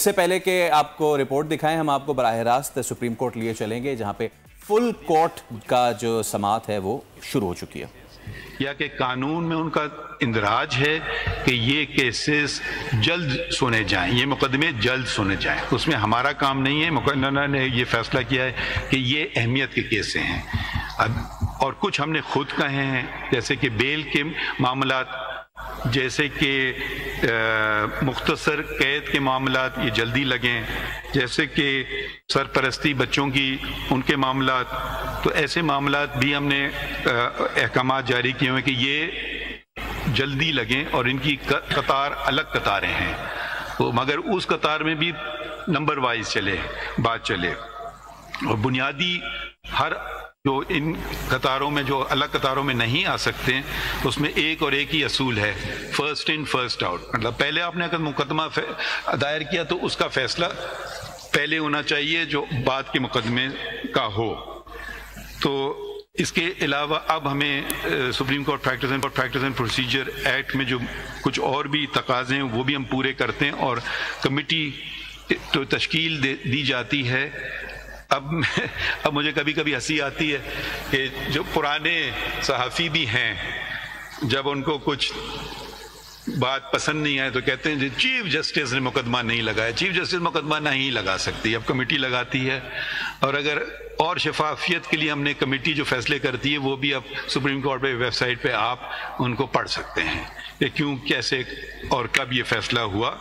اس سے پہلے کہ آپ کو رپورٹ دکھائیں، ہم آپ کو براہ راست سپریم کورٹ لیے چلیں گے جہاں پہ فل کورٹ کا جو سماعت ہے وہ شروع ہو چکی ہے۔ یا کہ قانون میں ان کا اندراج ہے کہ یہ کیسز جلد سنے جائیں، یہ مقدمے جلد سنے جائیں، اس میں ہمارا کام نہیں ہے۔ مقننہ نے یہ فیصلہ کیا ہے کہ یہ اہمیت کے کیسز ہیں، اور کچھ ہم نے خود کہے ہیں جیسے کہ بیل کے معاملات، جیسے کہ مختصر قید کے معاملات یہ جلدی لگیں، جیسے کہ سرپرستی بچوں کی ان کے معاملات، تو ایسے معاملات بھی ہم نے احکامات جاری کیے ہوئے کہ یہ جلدی لگیں اور ان کی قطار الگ قطاریں ہیں، مگر اس قطار میں بھی نمبر وائز چلے بات چلے، اور بنیادی ہر جو ان قطاروں میں جو الگ قطاروں میں نہیں آ سکتے اس میں ایک اور ایک ہی اصول ہے، فرسٹ ان فرسٹ آؤٹ، مطلب پہلے آپ نے اگر مقدمہ دائر کیا تو اس کا فیصلہ پہلے ہونا چاہیے جو بعد کے مقدمے کا ہو۔ تو اس کے علاوہ اب ہمیں supreme Court practice and procedure act میں جو کچھ اور بھی تقاضے ہیں وہ بھی ہم پورے کرتے ہیں، اور کمیٹی تو تشکیل دی جاتی ہے۔ اب مجھے کبھی کبھی ہنسی آتی ہے کہ جو پرانے صحافی بھی ہیں جب ان کو کچھ بات پسند نہیں آئے تو کہتے ہیں چیف جسٹس نے مقدمہ نہیں لگایا۔ چیف جسٹس مقدمہ نہیں لگا سکتی، اب کمیٹی لگاتی ہے، اور اگر اور شفافیت کے لیے ہم نے کمیٹی جو فیصلے کرتی ہے وہ بھی اب سپریم کورٹ پہ ویب سائٹ پہ آپ ان کو پڑھ سکتے ہیں کہ کیوں کیسے اور کب یہ فیصلہ ہوا۔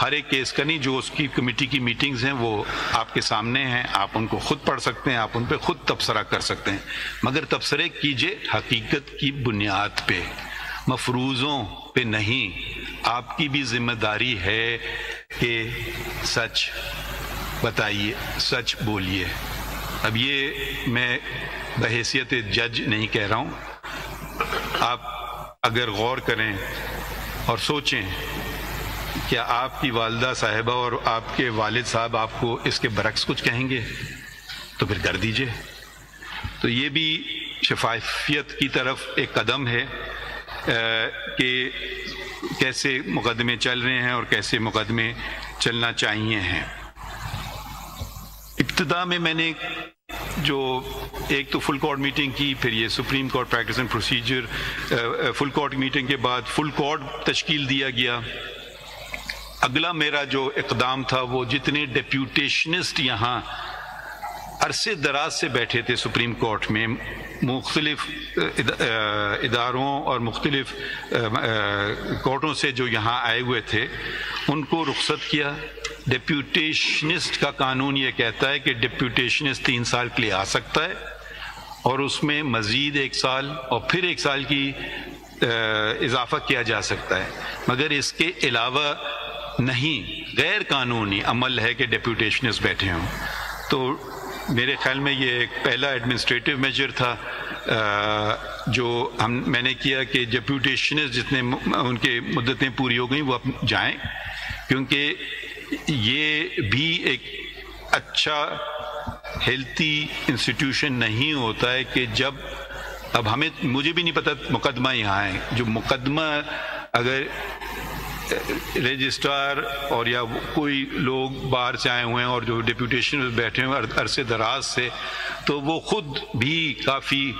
ہر ایک کیس کا نہیں، جو اس کی کمیٹی کی میٹنگز ہیں وہ آپ کے سامنے ہیں، آپ ان کو خود پڑھ سکتے ہیں، آپ ان پہ خود تبصرہ کر سکتے ہیں، مگر تبصرے کیجئے حقیقت کی بنیاد پہ، مفروضوں پہ نہیں۔ آپ کی بھی ذمہ داری ہے کہ سچ بتائیے، سچ بولیے۔ اب یہ میں بحیثیت جج نہیں کہہ رہا ہوں، آپ اگر غور کریں اور سوچیں کیا آپ کی والدہ صاحبہ اور آپ کے والد صاحب آپ کو اس کے برعکس کچھ کہیں گے تو پھر کر دیجئے۔ تو یہ بھی شفافیت کی طرف ایک قدم ہے کہ کیسے مقدمے چل رہے ہیں اور کیسے مقدمے چلنا چاہیے ہیں۔ ابتدا میں نے جو ایک تو فل کورٹ میٹنگ کی، پھر یہ Supreme Court practice and procedure, full court meeting کے بعد فل کورٹ تشکیل دیا گیا۔ اگلا میرا جو اقدام تھا وہ جتنے ڈیپیوٹیشنسٹ یہاں عرصے دراز سے بیٹھے تھے سپریم کورٹ میں، مختلف اداروں اور مختلف کورٹوں سے جو یہاں آئے ہوئے تھے ان کو رخصت کیا۔ ڈیپیوٹیشنسٹ کا قانون یہ کہتا ہے کہ ڈیپیوٹیشنسٹ 3 سال کے لیے آ سکتا ہے، اور اس میں مزید 1 سال اور پھر 1 سال کی اضافہ کیا جا سکتا ہے، مگر اس کے علاوہ نہیں، غیر قانونی عمل ہے کہ ڈیپیوٹیشنسٹ بیٹھے ہوں۔ تو میرے خیال میں یہ ایک پہلا ایڈمنسٹریٹو میجر تھا جو میں نے کیا کہ ڈیپیوٹیشنسٹ جتنے ان کے مدتیں پوری ہو گئیں وہ اب جائیں، کیونکہ یہ بھی ایک اچھا ہیلتھی انسٹیٹیوشن نہیں ہوتا ہے کہ جب اب مجھے بھی نہیں پتہ مقدمہ یہاں ہے، جو مقدمہ اگر رجسٹرار اور یا کوئی لوگ باہر سے آئے ہوئے ہیں اور جو ڈیپیوٹیشن بیٹھے ہوئے عرصے دراز سے، تو وہ خود بھی کافی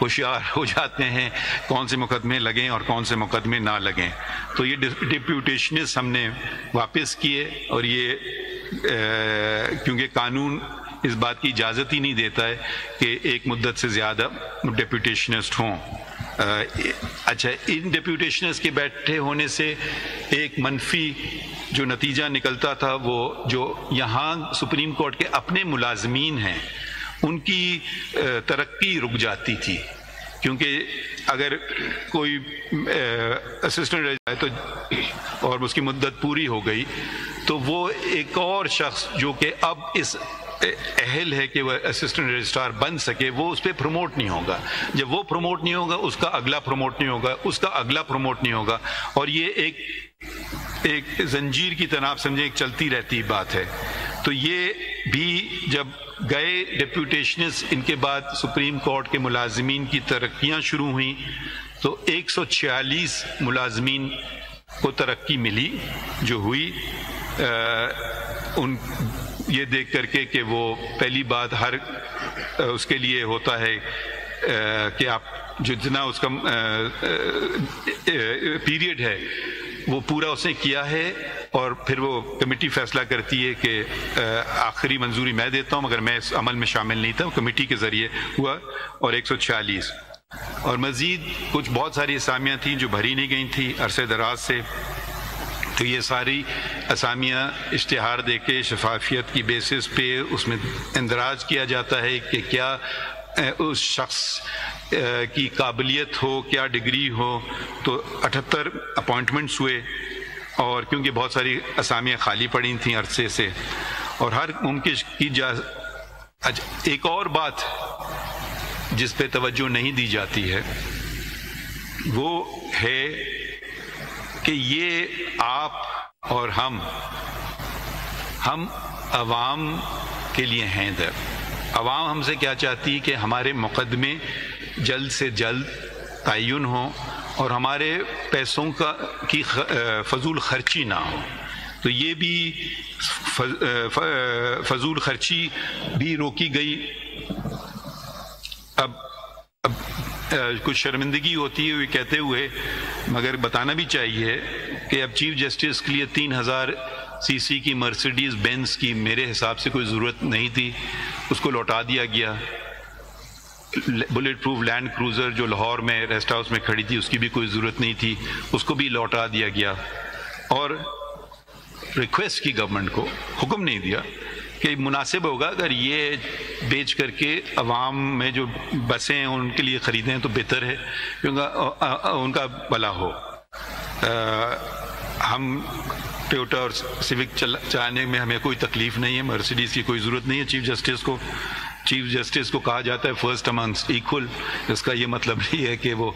ہوشیار ہو جاتے ہیں کون سے مقدمے لگیں اور کون سے مقدمے نہ لگیں۔ تو یہ ڈیپیوٹیشنز ہم نے واپس کیے، اور یہ کیونکہ قانون اس بات کی اجازت ہی نہیں دیتا ہے کہ ایک مدت سے زیادہ ڈیپیوٹیشنسٹ ہوں۔ اچھا، ان ڈیپیوٹیشنز کے بیٹھے ہونے سے ایک منفی جو نتیجہ نکلتا تھا وہ جو یہاں سپریم کورٹ کے اپنے ملازمین ہیں ان کی ترقی رک جاتی تھی، کیونکہ اگر کوئی اسسٹنٹ رہ جائے تو اور اس کی مدت پوری ہو گئی تو وہ ایک اور شخص جو کہ اب اس اہل ہے کہ وہ اسسٹنٹ رجسٹرار بن سکے وہ اس پہ پروموٹ نہیں ہوگا۔ جب وہ پروموٹ نہیں ہوگا اس کا اگلا پروموٹ نہیں ہوگا، اس کا اگلا پروموٹ نہیں ہوگا، اور یہ ایک زنجیر کی طرح آپ سمجھیں ایک چلتی رہتی بات ہے۔ تو یہ بھی جب گئے ڈیپیوٹیشنز، ان کے بعد سپریم کورٹ کے ملازمین کی ترقیاں شروع ہوئیں تو 146 ملازمین کو ترقی ملی جو ہوئی۔ ان یہ دیکھ کر کے کہ وہ پہلی بات ہر اس کے لیے ہوتا ہے کہ آپ جتنا اس کا پیریڈ ہے وہ پورا اس نے کیا ہے، اور پھر وہ کمیٹی فیصلہ کرتی ہے کہ آخری منظوری میں دیتا ہوں، مگر میں اس عمل میں شامل نہیں تھا، کمیٹی کے ذریعے ہوا، اور 146 اور مزید کچھ بہت ساری اسامیاں تھیں جو بھری نہیں گئی تھیں عرصے دراز سے. تو یہ ساری اسامیاں اشتہار دے کے شفافیت کی بیسس پہ اس میں اندراج کیا جاتا ہے کہ کیا اس شخص کی قابلیت ہو، کیا ڈگری ہو. تو 78 اپوائنٹمنٹس ہوئے، اور کیونکہ بہت ساری اسامیاں خالی پڑی تھیں عرصے سے، اور ہر ممکن کی ایک اور بات جس پہ توجہ نہیں دی جاتی ہے وہ ہے کہ یہ آپ اور ہم عوام کے لیے ہیں در. عوام ہم سے کیا چاہتی ہے کہ ہمارے مقدمے جلد سے جلد تعین ہوں اور ہمارے پیسوں کی فضول خرچی نہ ہو. تو یہ بھی فضول خرچی بھی روکی گئی. اب کچھ شرمندگی ہوتی ہے یہ کہتے ہوئے، مگر بتانا بھی چاہیے کہ اب چیف جسٹس کے لیے 3000 cc کی مرسیڈیز بینز کی میرے حساب سے کوئی ضرورت نہیں تھی، اس کو لوٹا دیا گیا. بلٹ پروف لینڈ کروزر جو لاہور میں ریسٹ ہاؤس میں کھڑی تھی اس کی بھی کوئی ضرورت نہیں تھی، اس کو بھی لوٹا دیا گیا. اور ریکویسٹ کی گورنمنٹ کو، حکم نہیں دیا کہ مناسب ہوگا اگر یہ بیچ کر کے عوام میں جو بسیں ہیں ان کے لیے خریدیں تو بہتر ہے کیونکہ ان کا بھلا ہو. ہم ٹویوٹا اور سیوک چلانے میں ہمیں کوئی تکلیف نہیں ہے، مرسیڈیز کی کوئی ضرورت نہیں ہے. چیف جسٹس کو کہا جاتا ہے فرسٹ امنگسٹ ایکول، اس کا یہ مطلب نہیں ہے کہ وہ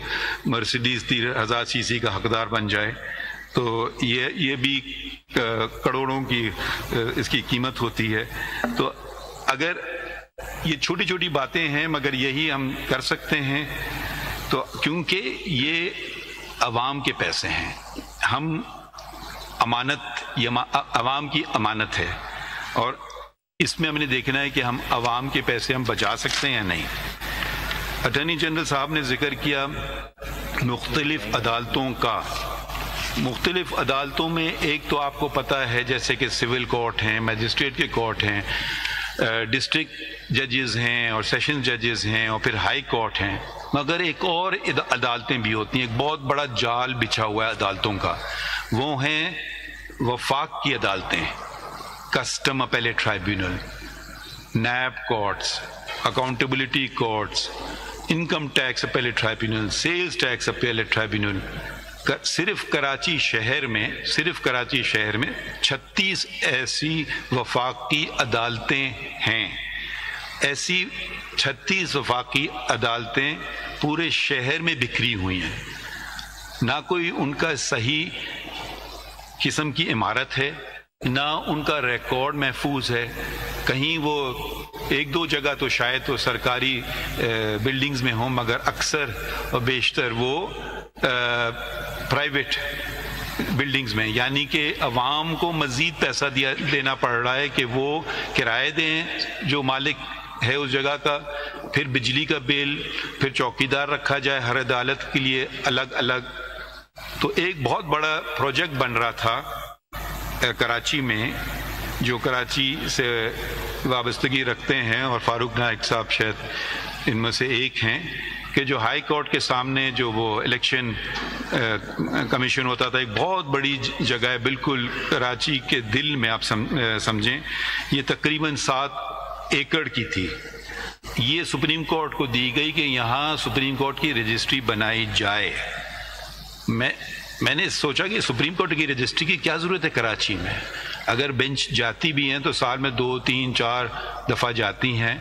مرسیڈیز 3000 cc کا حقدار بن جائے. تو یہ بھی کروڑوں کی اس کی قیمت ہوتی ہے. تو اگر یہ چھوٹی چھوٹی باتیں ہیں مگر یہی ہم کر سکتے ہیں، تو کیونکہ یہ عوام کے پیسے ہیں، ہم امانت، یہ عوام کی امانت ہے، اور اس میں ہم نے دیکھنا ہے کہ ہم عوام کے پیسے ہم بچا سکتے ہیں یا نہیں. اٹارنی جنرل صاحب نے ذکر کیا مختلف عدالتوں کا. مختلف عدالتوں میں ایک تو آپ کو پتہ ہے جیسے کہ سول کورٹ ہیں، میجسٹریٹ کے کورٹ ہیں، ڈسٹرکٹ ججز ہیں اور سیشن ججز ہیں، اور پھر ہائی کورٹ ہیں. مگر ایک اور عدالتیں بھی ہوتی ہیں. ایک بہت بڑا جال بچھا ہوا ہے عدالتوں کا، وہ ہیں وفاق کی عدالتیں، custom appellate tribunal, NAB courts, accountability courts, income tax appellate tribunal, sales tax appellate tribunal. صرف کراچی شہر میں 36 ایسی وفاقی عدالتیں ہیں. ایسی 36 وفاقی عدالتیں پورے شہر میں بکھری ہوئی ہیں. نہ کوئی ان کا صحیح قسم کی عمارت ہے، نہ ان کا ریکارڈ محفوظ ہے. کہیں وہ ایک دو جگہ تو شاید وہ سرکاری بلڈنگز میں ہوں، مگر اکثر اور بیشتر وہ پرائیویٹ بلڈنگز میں، یعنی کہ عوام کو مزید پیسہ دینا پڑ رہا ہے کہ وہ کرایہ دیں جو مالک ہے اس جگہ کا، پھر بجلی کا بل، پھر چوکیدار رکھا جائے ہر عدالت کے لیے الگ الگ. تو ایک بہت بڑا پروجیکٹ بن رہا تھا کراچی میں، جو کراچی سے وابستگی رکھتے ہیں، اور فاروق نائک صاحب شاید ان میں سے ایک ہیں، کہ جو ہائی کورٹ کے سامنے جو وہ الیکشن کمیشن ہوتا تھا، ایک بہت بڑی جگہ ہے بالکل کراچی کے دل میں، آپ سمجھیں یہ تقریباً 7 ایکڑ کی تھی. یہ سپریم کورٹ کو دی گئی کہ یہاں سپریم کورٹ کی رجسٹری بنائی جائے. میں نے سوچا کہ سپریم کورٹ کی رجسٹری کی کیا ضرورت ہے کراچی میں؟ اگر بینچ جاتی بھی ہیں تو سال میں 2 3 4 دفعہ جاتی ہیں،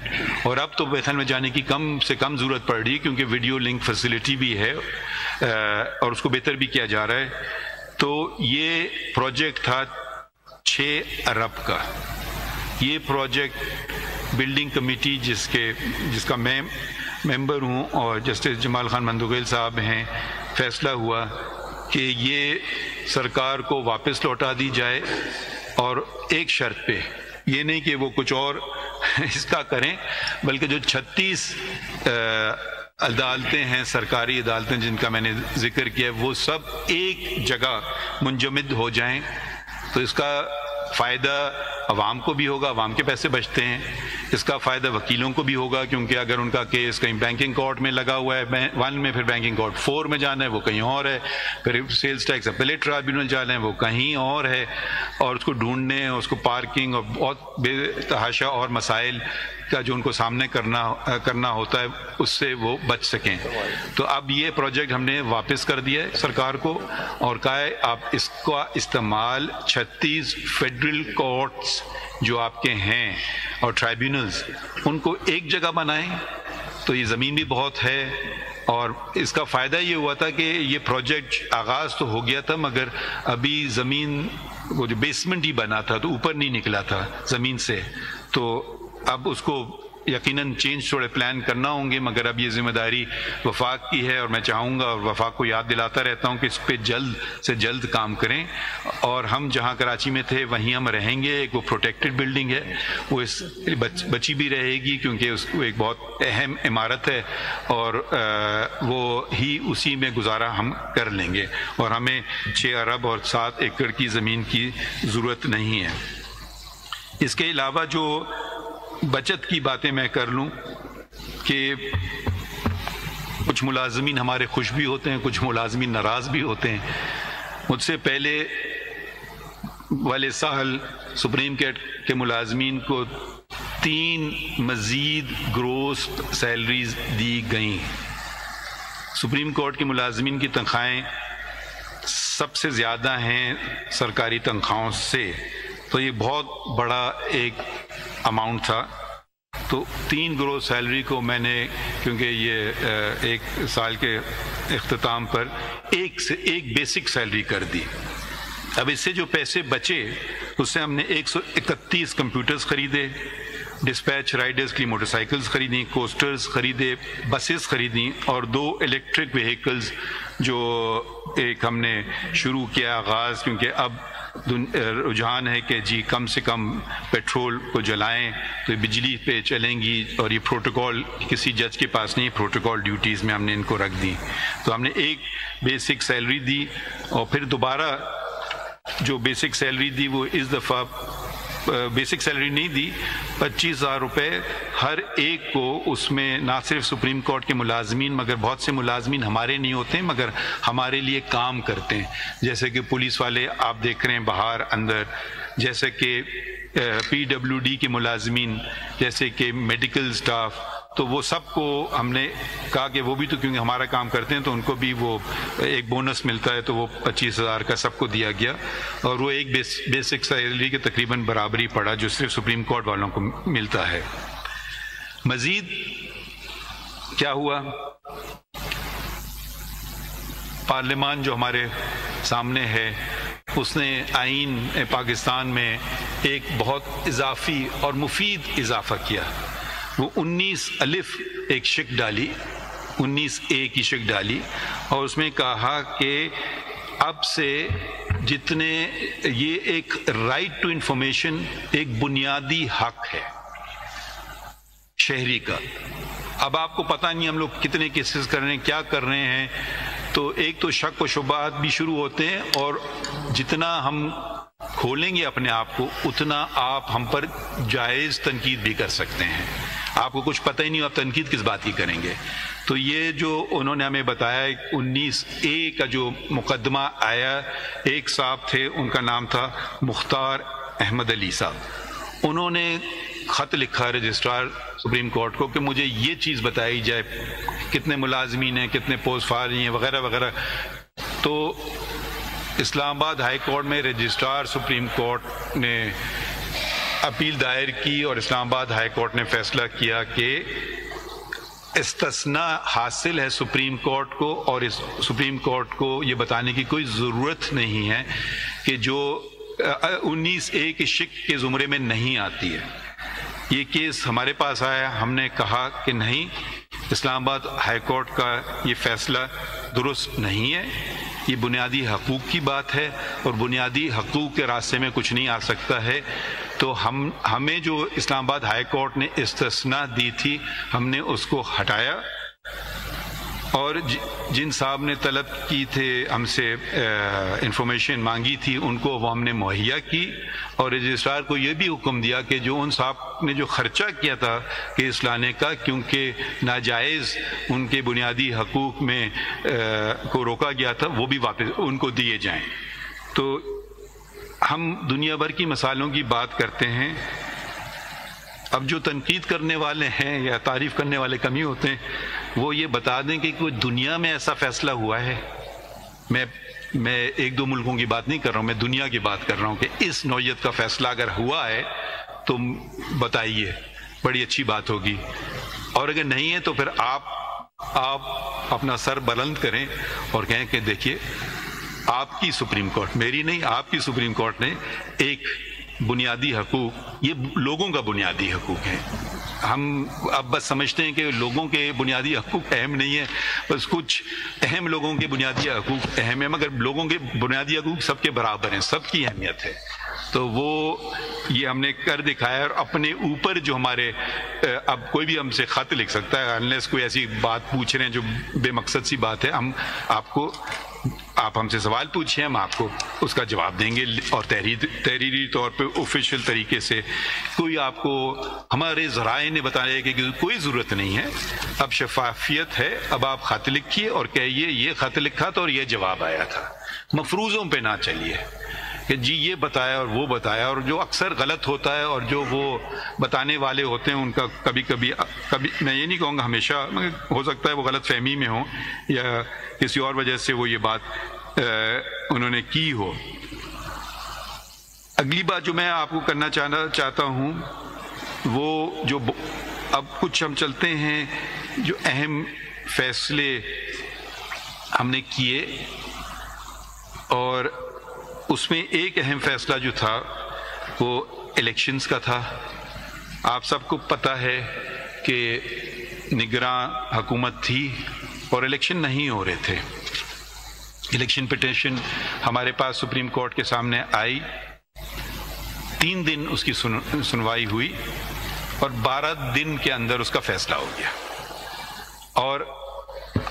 اور اب تو بیتھن میں جانے کی کم سے کم ضرورت پڑ رہی ہے کیونکہ ویڈیو لنک فیسلٹی بھی ہے اور اس کو بہتر بھی کیا جا رہا ہے. تو یہ پروجیکٹ تھا 6 ارب کا. یہ پروجیکٹ بلڈنگ کمیٹی جس کا میں ممبر ہوں اور جسٹس جمال خان مندوغیل صاحب ہیں، فیصلہ ہوا کہ یہ سرکار کو واپس لوٹا دی جائے، اور ایک شرط پہ یہ نہیں کہ وہ کچھ اور اس کا کریں، بلکہ جو 36 عدالتیں ہیں، سرکاری عدالتیں جن کا میں نے ذکر کیا، وہ سب ایک جگہ منجمد ہو جائیں، تو اس کا فائدہ عوام کو بھی ہوگا، عوام کے پیسے بچتے ہیں، اس کا فائدہ وکیلوں کو بھی ہوگا، کیونکہ اگر ان کا کیس کہیں بینکنگ کورٹ میں لگا ہوا ہے 1 میں، پھر بینکنگ کورٹ 4 میں جانا ہے، وہ کہیں اور ہے، پھر سیلز ٹیکس اپیلیٹ ٹرائبیونل جانا ہے، وہ کہیں اور ہے، اور اس کو ڈھونڈنے، اس کو پارکنگ اور بہت بے تحاشا اور مسائل کا جو ان کو سامنے کرنا ہوتا ہے، اس سے وہ بچ سکیں۔ تو اب یہ پروجیکٹ ہم نے واپس کر دیا ہے سرکار کو، اور کہا ہے آپ اس کا استعمال 36 فیڈرل کورٹس جو آپ کے ہیں اور ٹرائبیونلز، ان کو ایک جگہ بنائیں۔ تو یہ زمین بھی بہت ہے، اور اس کا فائدہ یہ ہوا تھا کہ یہ پروجیکٹ آغاز تو ہو گیا تھا، مگر ابھی زمین وہ جو بیسمنٹ ہی بنا تھا تو اوپر نہیں نکلا تھا زمین سے، تو اب اس کو یقیناً چینج تھوڑے پلان کرنا ہوں گے، مگر اب یہ ذمہ داری وفاق کی ہے، اور میں چاہوں گا اور وفاق کو یاد دلاتا رہتا ہوں کہ اس پہ جلد سے جلد کام کریں۔ اور ہم جہاں کراچی میں تھے وہیں ہم رہیں گے، ایک وہ پروٹیکٹڈ بلڈنگ ہے، وہ اس بچی بھی رہے گی، کیونکہ اس کو ایک بہت اہم عمارت ہے، اور وہ ہی اسی میں گزارا ہم کر لیں گے، اور ہمیں 6 ارب اور 7 ایکڑ کی زمین کی ضرورت نہیں ہے۔ اس کے علاوہ جو بچت کی باتیں میں کر لوں کہ کچھ ملازمین ہمارے خوش بھی ہوتے ہیں، کچھ ملازمین ناراض بھی ہوتے ہیں۔ مجھ سے پہلے والے سال سپریم کورٹ کے ملازمین کو 3 مزید گروس سیلریز دی گئیں۔ سپریم کورٹ کے ملازمین کی تنخواہیں سب سے زیادہ ہیں سرکاری تنخواہوں سے، تو یہ بہت بڑا ایک اماؤنٹ تھا۔ تو 3 گروس سیلری کو میں نے، کیونکہ یہ 1 سال کے اختتام پر ایک بیسک سیلری کر دی۔ اب اس سے جو پیسے بچے اس سے ہم نے 131 کمپیوٹرز خریدے، ڈسپیچ رائڈرز کی موٹر سائیکلز خریدیں، کوسٹرز خریدے، بسز خریدیں، اور 2 الیکٹرک وہیکلز جو ایک ہم نے شروع کیا آغاز، کیونکہ اب رجحان ہے کہ جی کم سے کم پیٹرول کو جلائیں تو بجلی پہ چلیں گی، اور یہ پروٹوکول کسی جج کے پاس نہیں، پروٹوکول ڈیوٹیز میں ہم نے ان کو رکھ دی۔ تو ہم نے ایک بیسک سیلری دی، اور پھر دوبارہ جو بیسک سیلری دی وہ اس دفعہ بیسک سیلری نہیں دی، 25,000 روپے ہر ایک کو۔ اس میں نہ صرف سپریم کورٹ کے ملازمین، مگر بہت سے ملازمین ہمارے نہیں ہوتے ہیں مگر ہمارے لیے کام کرتے ہیں، جیسے کہ پولیس والے آپ دیکھ رہے ہیں باہر اندر، جیسے کہ PWD کے ملازمین، جیسے کہ میڈیکل سٹاف، تو وہ سب کو ہم نے کہا کہ وہ بھی تو کیونکہ ہمارا کام کرتے ہیں تو ان کو بھی وہ ایک بونس ملتا ہے، تو وہ 25,000 کا سب کو دیا گیا، اور وہ ایک بیسک سیلری کے تقریباً برابری پڑا جو صرف سپریم کورٹ والوں کو ملتا ہے۔ مزید کیا ہوا؟ پارلیمان جو ہمارے سامنے ہے اس نے آئین پاکستان میں ایک بہت اضافی اور مفید اضافہ کیا۔ وہ 19 الف ایک شک ڈالی، 19A کی شک ڈالی، اور اس میں کہا کہ اب سے جتنے یہ ایک رائٹ ٹو انفارمیشن ایک بنیادی حق ہے شہری کا۔ اب آپ کو پتہ نہیں ہم لوگ کتنے کیسز کر رہے ہیں، کیا کر رہے ہیں، تو ایک تو شک و شبہات بھی شروع ہوتے ہیں، اور جتنا ہم کھولیں گے اپنے آپ کو اتنا آپ ہم پر جائز تنقید بھی کر سکتے ہیں۔ آپ کو کچھ پتہ ہی نہیں، آپ تنقید کس بات کی کریں گے۔ تو یہ جو انہوں نے ہمیں بتایا 19A کا جو مقدمہ آیا، ایک صاحب تھے ان کا نام تھا مختار احمد علی صاحب، انہوں نے خط لکھا رجسٹرار سپریم کورٹ کو کہ مجھے یہ چیز بتائی جائے، کتنے ملازمین ہیں، کتنے پوسٹ فارغ ہیں، وغیرہ وغیرہ۔ تو اسلام آباد ہائی کورٹ میں رجسٹرار سپریم کورٹ نے اپیل دائر کی، اور اسلام آباد ہائی کورٹ نے فیصلہ کیا کہ استثناء حاصل ہے سپریم کورٹ کو، اور اس سپریم کورٹ کو یہ بتانے کی کوئی ضرورت نہیں ہے کہ جو 19A کے شک کے زمرے میں نہیں آتی ہے۔ یہ کیس ہمارے پاس آیا، ہم نے کہا کہ نہیں، اسلام آباد ہائی کورٹ کا یہ فیصلہ درست نہیں ہے. یہ بنیادی حقوق کی بات ہے اور بنیادی حقوق کے راستے میں کچھ نہیں آ سکتا ہے. تو ہمیں جو اسلام آباد ہائی کورٹ نے استثناء دی تھی ہم نے اس کو ہٹایا، اور جن صاحب نے طلب کی تھے ہم سے انفارمیشن مانگی تھی ان کو وہ ہم نے مہیا کی، اور رجسٹرار کو یہ بھی حکم دیا کہ جو ان صاحب نے جو خرچہ کیا تھا کیس لانے کا، کیونکہ ناجائز ان کے بنیادی حقوق میں کو روکا گیا تھا، وہ بھی واپس ان کو دیے جائیں. تو ہم دنیا بھر کی مسائلوں کی بات کرتے ہیں. اب جو تنقید کرنے والے ہیں یا تعریف کرنے والے کم ہی ہوتے ہیں، وہ یہ بتا دیں کہ کوئی دنیا میں ایسا فیصلہ ہوا ہے. میں ایک دو ملکوں کی بات نہیں کر رہا ہوں، میں دنیا کی بات کر رہا ہوں کہ اس نوعیت کا فیصلہ اگر ہوا ہے تو بتائیے، بڑی اچھی بات ہوگی. اور اگر نہیں ہے تو پھر آپ اپنا سر بلند کریں اور کہیں کہ دیکھیے آپ کی سپریم کورٹ، میری نہیں، آپ کی سپریم کورٹ نے ایک بنیادی حقوق، یہ لوگوں کا بنیادی حقوق ہے. ہم اب بس سمجھتے ہیں کہ لوگوں کے بنیادی حقوق اہم نہیں ہیں، بس کچھ اہم لوگوں کے بنیادی حقوق اہم ہیں، مگر لوگوں کے بنیادی حقوق سب کے برابر ہیں، سب کی اہمیت ہے. تو وہ یہ ہم نے کر دکھایا. اور اپنے اوپر جو ہمارے اب کوئی بھی ہم سے خط لکھ سکتا ہے، انلیس کوئی ایسی بات پوچھ رہے ہیں جو بے مقصد سی بات ہے، آپ ہم سے سوال پوچھیں، ہم آپ کو اس کا جواب دیں گے، اور تحریری طور پہ آفیشیل طریقے سے. کوئی آپ کو ہمارے ذرائع نے بتایا کہ کوئی ضرورت نہیں ہے، اب شفافیت ہے. اب آپ خط لکھیے اور کہیے یہ خط لکھا تھا اور یہ جواب آیا تھا. مفروضوں پہ نہ چلیے کہ جی یہ بتایا اور وہ بتایا، اور جو اکثر غلط ہوتا ہے، اور جو وہ بتانے والے ہوتے ہیں ان کا کبھی میں یہ نہیں کہوں گا ہمیشہ، مگر ہو سکتا ہے وہ غلط فہمی میں ہوں یا کسی اور وجہ سے وہ یہ بات انہوں نے کی ہو. اگلی بات جو میں آپ کو کرنا چاہتا ہوں وہ جو اب کچھ ہم چلتے ہیں جو اہم فیصلے ہم نے کیے، اور اس میں ایک اہم فیصلہ جو تھا وہ الیکشنز کا تھا. آپ سب کو پتہ ہے کہ نگراں حکومت تھی اور الیکشن نہیں ہو رہے تھے. الیکشن پٹیشن ہمارے پاس سپریم کورٹ کے سامنے آئی، 3 دن اس کی سنوائی ہوئی، اور 12 دن کے اندر اس کا فیصلہ ہو گیا. اور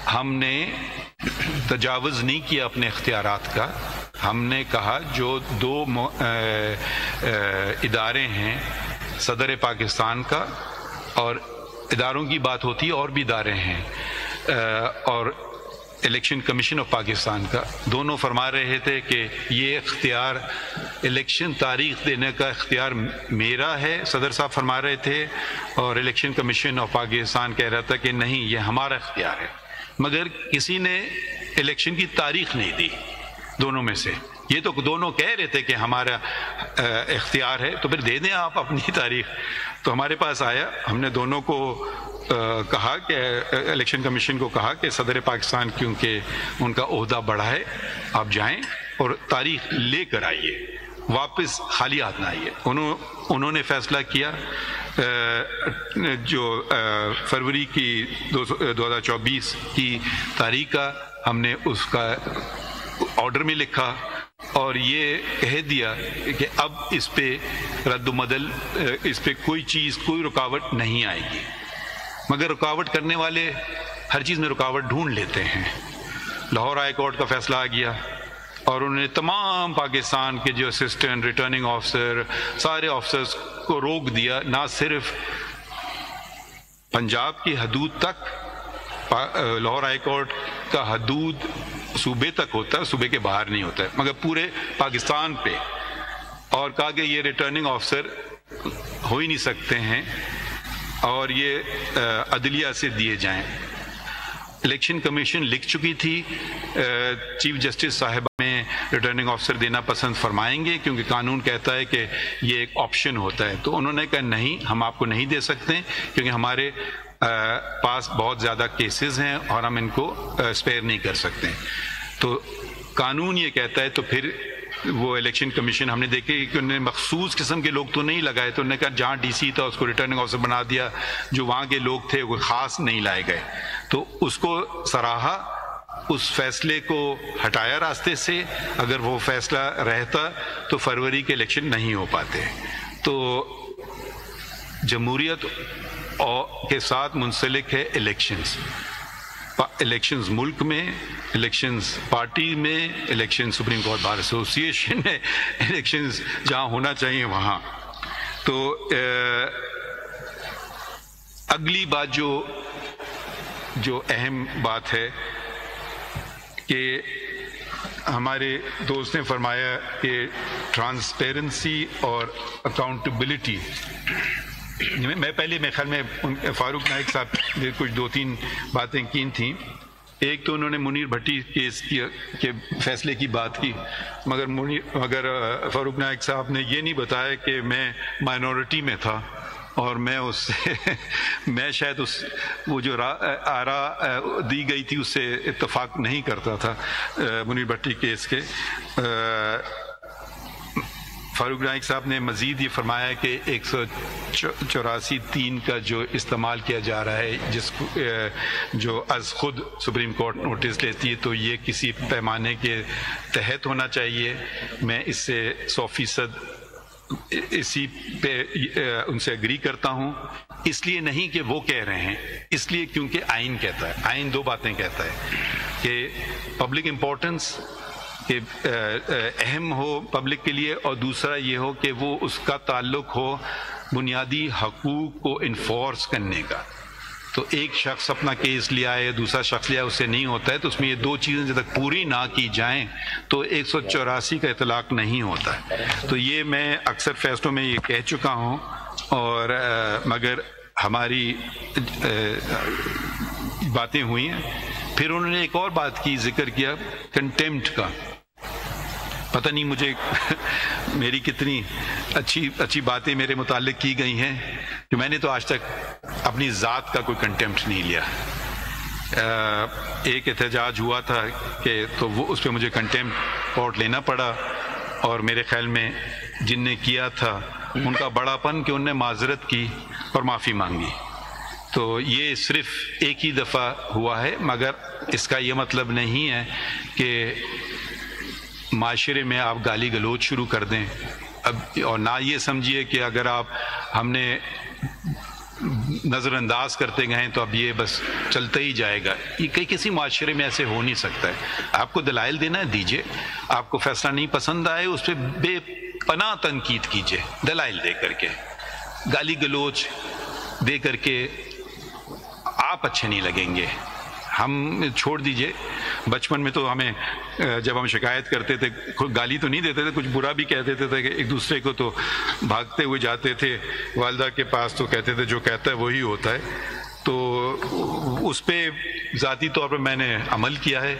ہم نے تجاوز نہیں کیا اپنے اختیارات کا. ہم نے کہا جو 2 ادارے ہیں، صدر پاکستان کا، اور اداروں کی بات ہوتی ہے اور بھی ادارے ہیں، اور الیکشن کمیشن آف پاکستان کا، دونوں فرما رہے تھے کہ یہ اختیار الیکشن تاریخ دینے کا اختیار میرا ہے، صدر صاحب فرما رہے تھے، اور الیکشن کمیشن آف پاکستان کہہ رہا تھا کہ نہیں یہ ہمارا اختیار ہے. مگر کسی نے الیکشن کی تاریخ نہیں دی دونوں میں سے. یہ تو دونوں کہہ رہے تھے کہ ہمارا اختیار ہے، تو پھر دے دیں آپ اپنی تاریخ. تو ہمارے پاس آیا، ہم نے دونوں کو کہا کہ الیکشن کمیشن کو کہا کہ صدر پاکستان کیونکہ ان کا عہدہ بڑھا ہے، آپ جائیں اور تاریخ لے کر آئیے، واپس خالی ہاتھ نہ آئیے. انہوں نے فیصلہ کیا جو فروری کی 2024 کی تاریخ کا، ہم نے اس کا آرڈر میں لکھا اور یہ کہہ دیا کہ اب اس پہ رد و بدل، اس پہ کوئی رکاوٹ نہیں آئے گی. مگر رکاوٹ کرنے والے ہر چیز میں رکاوٹ ڈھونڈ لیتے ہیں. لاہور ہائی کورٹ کا فیصلہ آ گیا اور انہوں نے تمام پاکستان کے جو اسسٹنٹ ریٹرننگ آفیسر، سارے آفیسرز کو روک دیا، نہ صرف پنجاب کی حدود تک، لاہور ہائی کورٹ کا حدود صوبے تک ہوتا ہے، صوبے کے باہر نہیں ہوتا ہے، مگر پورے پاکستان پہ. اور کہا کہ یہ ریٹرننگ آفیسر ہو ہی نہیں سکتے ہیں اور یہ عدلیہ سے دیے جائیں. الیکشن کمیشن لکھ چکی تھی چیف جسٹس صاحبہ میں ریٹرننگ آفیسر دینا پسند فرمائیں گے کیونکہ قانون کہتا ہے کہ یہ ایک آپشن ہوتا ہے. تو انہوں نے کہا نہیں، ہم آپ کو نہیں دے سکتے کیونکہ ہمارے پاس بہت زیادہ کیسز ہیں اور ہم ان کو اسپیئر نہیں کر سکتے. تو قانون یہ کہتا ہے. تو پھر وہ الیکشن کمیشن ہم نے دیکھے کہ انہوں نے مخصوص قسم کے لوگ تو نہیں لگائے، تو انہوں نے کہا جہاں ڈی سی تھا اس کو ریٹرننگ آفیسر بنا دیا، جو وہاں کے لوگ تھے وہ خاص نہیں لائے گئے. تو اس کو سراہا، اس فیصلے کو ہٹایا راستے سے. اگر وہ فیصلہ رہتا تو فروری کے الیکشن نہیں ہو پاتے. تو جمہوریت کے ساتھ منسلک ہے الیکشنز. الیکشنز ملک میں، الیکشنز پارٹی میں، election supreme court bar association میں، الیکشنز جہاں ہونا چاہیے وہاں. تو اگلی بات جو اہم بات ہے کہ ہمارے دوست نے فرمایا کہ ٹرانسپیرنسی اور اکاؤنٹیبلٹی. میں پہلے میرے خیال میں فاروق نائک صاحب نے کچھ 2-3 باتیں کی تھیں. ایک تو انہوں نے منیر بھٹی کیس کے فیصلے کی بات کی، مگر فاروق نائک صاحب نے یہ نہیں بتایا کہ میں مائنورٹی میں تھا اور میں شاید وہ جو آرا دی گئی تھی اس سے اتفاق نہیں کرتا تھا منیر بھٹی کیس کے. فاروق نائک صاحب نے مزید یہ فرمایا کہ 184(3) کا جو استعمال کیا جا رہا ہے، جو از خود سپریم کورٹ نوٹس لیتی ہے، تو یہ کسی پیمانے کے تحت ہونا چاہیے. میں اس سے 100% اسی پہ ان سے اگری کرتا ہوں. اس لیے نہیں کہ وہ کہہ رہے ہیں، اس لیے کیونکہ آئین کہتا ہے. آئین 2 باتیں کہتا ہے کہ پبلک امپورٹنس کہ اہم ہو پبلک کے لیے، اور دوسرا یہ ہو کہ وہ اس کا تعلق ہو بنیادی حقوق کو انفورس کرنے کا. تو ایک شخص اپنا کیس لیا ہے، دوسرا شخص لیا، اس سے نہیں ہوتا ہے. تو اس میں یہ 2 چیزیں جب تک پوری نہ کی جائیں تو 184 کا اطلاق نہیں ہوتا ہے. تو یہ میں اکثر فیصلوں میں یہ کہہ چکا ہوں. اور مگر ہماری باتیں ہوئی ہیں. پھر انہوں نے ایک اور بات کی، ذکر کیا کنٹیمپٹ کا. پتہ نہیں مجھے میری کتنی اچھی باتیں میرے متعلق کی گئی ہیں کہ میں نے تو آج تک اپنی ذات کا کوئی کنٹیمپٹ نہیں لیا. ایک احتجاج ہوا تھا کہ تو وہ اس پہ مجھے کنٹیمپٹ کورٹ لینا پڑا، اور میرے خیال میں جن نے کیا تھا ان کا بڑا پن کہ انہوں نے معذرت کی اور معافی مانگی. تو یہ صرف ایک ہی دفعہ ہوا ہے، مگر اس کا یہ مطلب نہیں ہے کہ معاشرے میں آپ گالی گلوچ شروع کر دیں. اور نہ یہ سمجھیے کہ اگر ہم نے نظر انداز کرتے گئے تو اب یہ بس چلتا ہی جائے گا. یہ کسی معاشرے میں ایسے ہو نہیں سکتا ہے. آپ کو دلائل دینا ہے دیجئے، آپ کو فیصلہ نہیں پسند آئے اس پہ بے پناہ تنقید کیجئے دلائل دے کر کے. گالی گلوچ دے کر کے آپ اچھے نہیں لگیں گے. ہم چھوڑ دیجئے. بچپن میں تو ہمیں جب ہم شکایت کرتے تھے گالی تو نہیں دیتے تھے، کچھ برا بھی کہہ دیتے تھے کہ ایک دوسرے کو، تو بھاگتے ہوئے جاتے تھے والدہ کے پاس تو کہتے تھے جو کہتا ہے وہی ہوتا ہے. تو اس پہ ذاتی طور پر میں نے عمل کیا ہے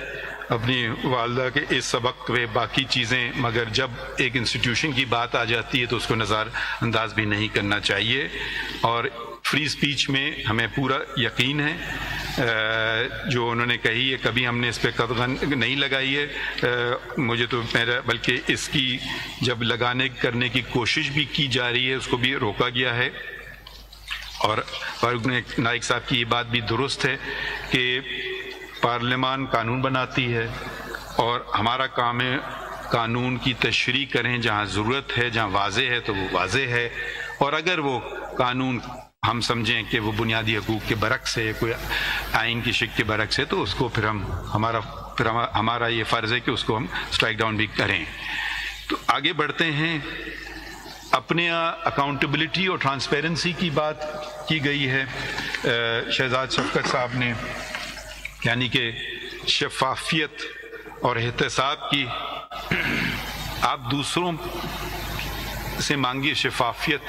اپنی والدہ کے اس سبق پہ. باقی چیزیں مگر جب ایک انسٹیٹیوشن کی بات آ جاتی ہے تو اس کو نظر انداز بھی نہیں کرنا چاہیے. اور فری اسپیچ میں ہمیں پورا یقین ہے. جو انہوں نے کہی ہے کبھی ہم نے اس پہ قدغن نہیں لگائی ہے. مجھے تو بلکہ اس کی جب کرنے کی کوشش بھی کی جا رہی ہے اس کو بھی روکا گیا ہے. اور فاروق نائک صاحب کی یہ بات بھی درست ہے کہ پارلیمان قانون بناتی ہے اور ہمارا کام ہے قانون کی تشریح کریں. جہاں ضرورت ہے، جہاں واضح ہے تو وہ واضح ہے. اور اگر وہ قانون ہم سمجھیں کہ وہ بنیادی حقوق کے برعکس ہے، کوئی آئین کی شک کے برعکس ہے، تو اس کو پھر ہمارا یہ فرض ہے کہ اس کو ہم سٹرائک ڈاؤن بھی کریں. تو آگے بڑھتے ہیں. اپنے اکاؤنٹیبلٹی اور ٹرانسپیرنسی کی بات کی گئی ہے شہزاد شفقت صاحب نے، یعنی کہ شفافیت اور احتساب کی. آپ دوسروں سے مانگیے شفافیت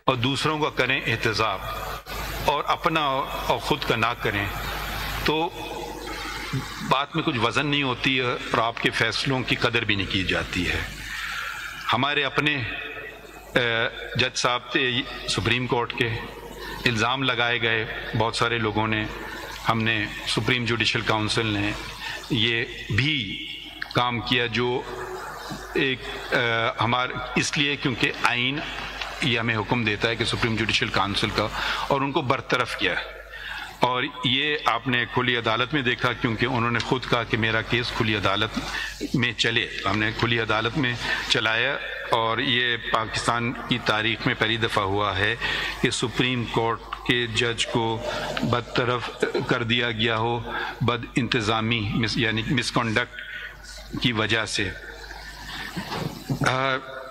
اور دوسروں کا کریں احتساب، اور اپنا اور خود کا نہ کریں، تو بات میں کچھ وزن نہیں ہوتی ہے اور آپ کے فیصلوں کی قدر بھی نہیں کی جاتی ہے. ہمارے اپنے جج صاحب تھے سپریم کورٹ کے، الزام لگائے گئے بہت سارے لوگوں نے. ہم نے سپریم جوڈیشل کاؤنسل نے یہ بھی کام کیا جو ایک اس لیے کیونکہ آئین یہ ہمیں حکم دیتا ہے کہ سپریم جوڈیشل کاؤنسل کا، اور ان کو برطرف کیا. اور یہ آپ نے کھلی عدالت میں دیکھا، کیونکہ انہوں نے خود کہا کہ میرا کیس کھلی عدالت میں چلے، ہم نے کھلی عدالت میں چلایا، اور یہ پاکستان کی تاریخ میں پہلی دفعہ ہوا ہے کہ سپریم کورٹ کے جج کو برطرف کر دیا گیا ہو بد انتظامی یعنی مس کنڈکٹ کی وجہ سے۔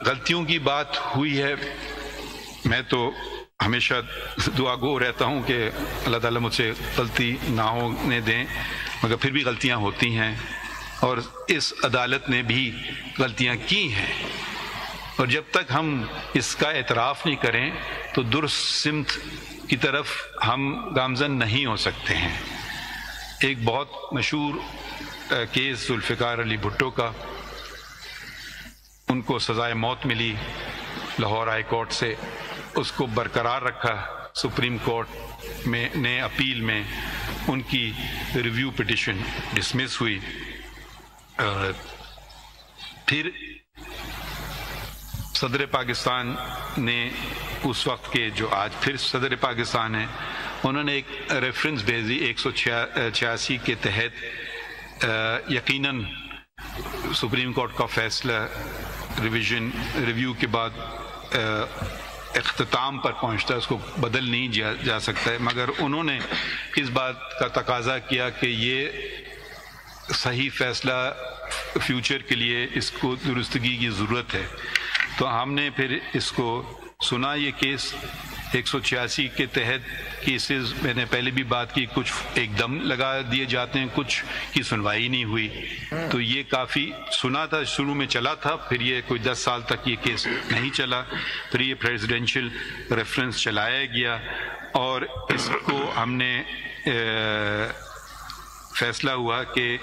غلطیوں کی بات ہوئی ہے، میں تو ہمیشہ دعا گو رہتا ہوں کہ اللہ تعالیٰ مجھ سے غلطی نہ ہونے دیں، مگر پھر بھی غلطیاں ہوتی ہیں، اور اس عدالت نے بھی غلطیاں کی ہیں، اور جب تک ہم اس کا اعتراف نہیں کریں تو درست سمت کی طرف ہم گامزن نہیں ہو سکتے ہیں۔ ایک بہت مشہور کیس ذوالفقار علی بھٹو کا، ان کو سزائے موت ملی لاہور ہائی کورٹ سے، اس کو برقرار رکھا سپریم کورٹ میں نے اپیل میں، ان کی ریویو پٹیشن ڈسمس ہوئی، پھر صدر پاکستان نے اس وقت کے جو آج پھر صدر پاکستان ہیں، انہوں نے ایک ریفرنس بھیجی 186 کے تحت، یقیناً سپریم کورٹ کا فیصلہ ریویو کے بعد اختتام پر پہنچتا ہے، اس کو بدل نہیں جا سکتا ہے، مگر انہوں نے اس بات کا تقاضا کیا کہ یہ صحیح فیصلہ فیوچر کے لیے اس کو درستگی کی ضرورت ہے، تو ہم نے پھر اس کو سنا۔ یہ کیس 186 کے تحت کیسز میں نے پہلے بھی بات کی، کچھ ایک دم لگا دیے جاتے ہیں، کچھ کی سنوائی نہیں ہوئی، تو یہ کافی سنا تھا، شروع میں چلا تھا، پھر یہ کوئی 10 سال تک یہ کیس نہیں چلا، پھر یہ پریزیڈینشیل ریفرنس چلایا گیا، اور اس کو ہم نے فیصلہ ہوا کہ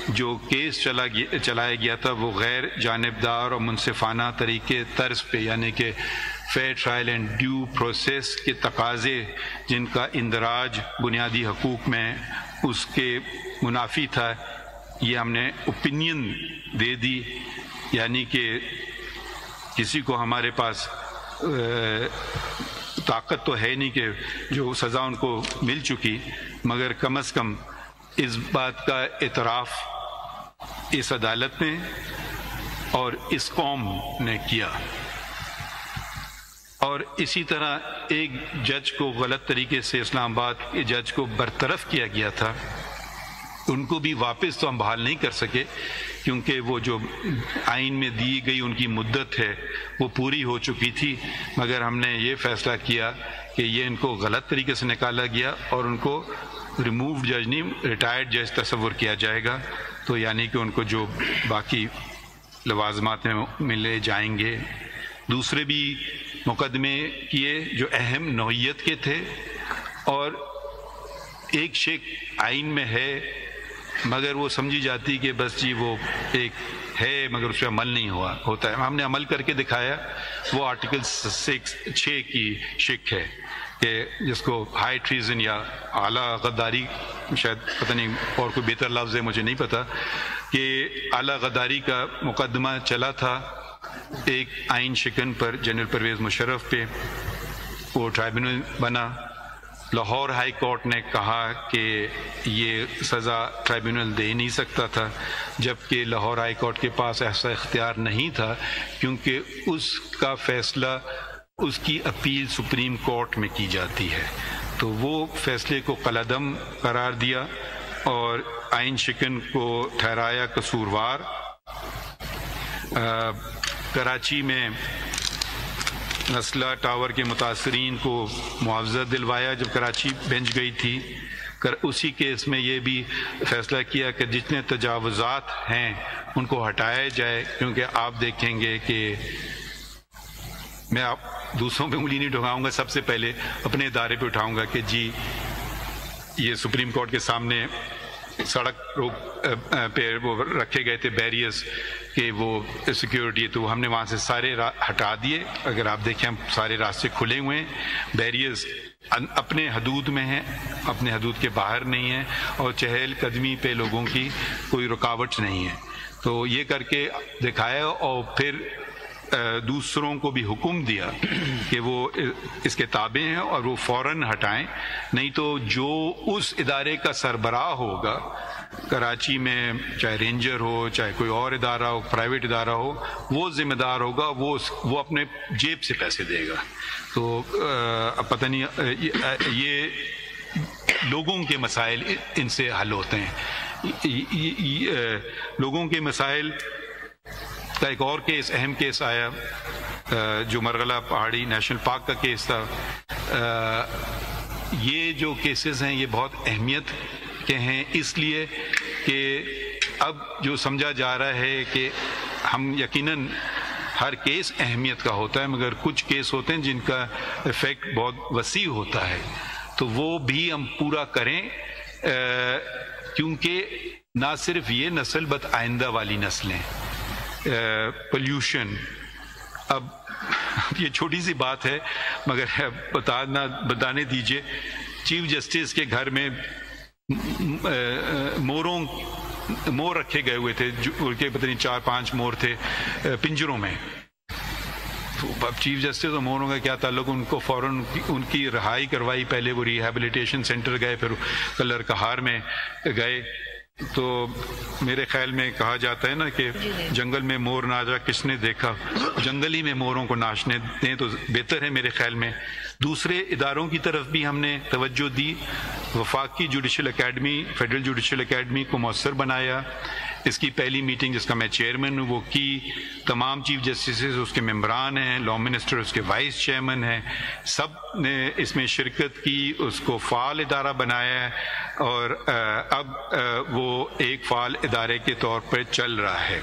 جو کیس چلایا گیا تھا وہ غیر جانبدار اور منصفانہ طریقے طرز پہ، یعنی کہ fair trial and due process کے تقاضے جن کا اندراج بنیادی حقوق میں اس کے منافی تھا، یہ ہم نے اوپینین دے دی، یعنی کہ کسی کو ہمارے پاس طاقت تو ہے نہیں کہ جو سزا ان کو مل چکی، مگر کم از کم اس بات کا اعتراف اس عدالت نے اور اس قوم نے کیا۔ اور اسی طرح ایک جج کو غلط طریقے سے اسلام آباد کے جج کو برطرف کیا گیا تھا، ان کو بھی واپس تو ہم بحال نہیں کر سکے، کیونکہ وہ جو آئین میں دی گئی ان کی مدت ہے وہ پوری ہو چکی تھی، مگر ہم نے یہ فیصلہ کیا کہ یہ ان کو غلط طریقے سے نکالا گیا اور ان کو ریمووڈ جج نہیں ریٹائرڈ جج تصور کیا جائے گا، تو یعنی کہ ان کو جو باقی لوازمات میں ملے جائیں گے۔ دوسرے بھی مقدمے کیے جو اہم نوعیت کے تھے، اور ایک شک آئین میں ہے مگر وہ سمجھی جاتی کہ بس جی وہ ایک ہے مگر اس پہ عمل نہیں ہوتا ہے، ہم نے عمل کر کے دکھایا، وہ آرٹیکل 6 کی شک ہے کہ جس کو ہائی ٹریزن یا اعلیٰ غداری، شاید پتہ نہیں اور کوئی بہتر لفظ ہے مجھے نہیں پتہ، کہ اعلیٰ غداری کا مقدمہ چلا تھا ایک آئین شکن پر جنرل پرویز مشرف پہ، وہ ٹرائبونل بنا، لاہور ہائی کورٹ نے کہا کہ یہ سزا ٹرائبونل دے نہیں سکتا تھا، جبکہ لاہور ہائی کورٹ کے پاس ایسا اختیار نہیں تھا، کیونکہ اس کا فیصلہ اس کی اپیل سپریم کورٹ میں کی جاتی ہے، تو وہ فیصلے کو قلعدم قرار دیا اور آئین شکن کو ٹھہرایا قصوروار۔ کراچی میں اسلحہ ٹاور کے متاثرین کو معاوضہ دلوایا جب کراچی بینچ گئی تھی، اسی کیس میں یہ بھی فیصلہ کیا کہ جتنے تجاوزات ہیں ان کو ہٹایا جائے، کیونکہ آپ دیکھیں گے کہ میں آپ دوسروں پہ انگلی نہیں ڈھکاؤں گا، سب سے پہلے اپنے ادارے پہ اٹھاؤں گا کہ جی یہ سپریم کورٹ کے سامنے سڑک پہ وہ رکھے گئے تھے بیریئرز کہ وہ سیکیورٹی، تو ہم نے وہاں سے سارے ہٹا دیے، اگر آپ دیکھیں ہم سارے راستے کھلے ہوئے ہیں، بیریئرز اپنے حدود میں ہیں، اپنے حدود کے باہر نہیں ہیں، اور چہل قدمی پہ لوگوں کی کوئی رکاوٹ نہیں ہے، تو یہ کر کے دکھایا۔ اور پھر دوسروں کو بھی حکم دیا کہ وہ اس کے تابع ہیں اور وہ فوراً ہٹائیں، نہیں تو جو اس ادارے کا سربراہ ہوگا کراچی میں، چاہے رینجر ہو، چاہے کوئی اور ادارہ ہو، پرائیویٹ ادارہ ہو، وہ ذمہ دار ہوگا، وہ اپنے جیب سے پیسے دے گا. تو پتہ نہیں یہ لوگوں کے مسائل ان سے حل ہوتے ہیں. لوگوں کے مسائل کا ایک اور کیس، اہم کیس آیا جو مرغلہ پہاڑی نیشنل پارک کا کیس تھا. یہ جو کیسز ہیں یہ بہت اہمیت کے ہیں، اس لیے کہ اب جو سمجھا جا رہا ہے کہ ہم یقیناً ہر کیس اہمیت کا ہوتا ہے، مگر کچھ کیس ہوتے ہیں جن کا ایفیکٹ بہت وسیع ہوتا ہے، تو وہ بھی ہم پورا کریں، کیونکہ نہ صرف یہ نسل بلکہ آئندہ والی نسلیں. پولیوشن، اب یہ چھوٹی سی بات ہے مگر بتانے دیجئے، چیف جسٹس کے گھر میں مور رکھے گئے ہوئے تھے، جو کہ پتہ نہیں 4-5 مور تھے پنجروں میں. اب چیف جسٹس اور موروں کا کیا تعلق؟ ان کو فوراً ان کی رہائی کروائی، پہلے وہ ریہیبلیٹیشن سینٹر گئے، پھر کلر کہار میں گئے. تو میرے خیال میں کہا جاتا ہے نا کہ جنگل میں مور ناچا کس نے دیکھا، جنگل ہی میں موروں کو ناچنے دیں تو بہتر ہے میرے خیال میں. دوسرے اداروں کی طرف بھی ہم نے توجہ دی. وفاقی judicial academy, federal judicial academy کو مؤثر بنایا. اس کی پہلی میٹنگ جس کا میں چیئرمین ہوں وہ کی. تمام چیف جسٹسز اس کے ممبران ہیں، لا منسٹر اس کے وائس چیئرمین ہیں، سب نے اس میں شرکت کی، اس کو فعال ادارہ بنایا ہے اور اب وہ ایک فعال ادارے کے طور پر چل رہا ہے.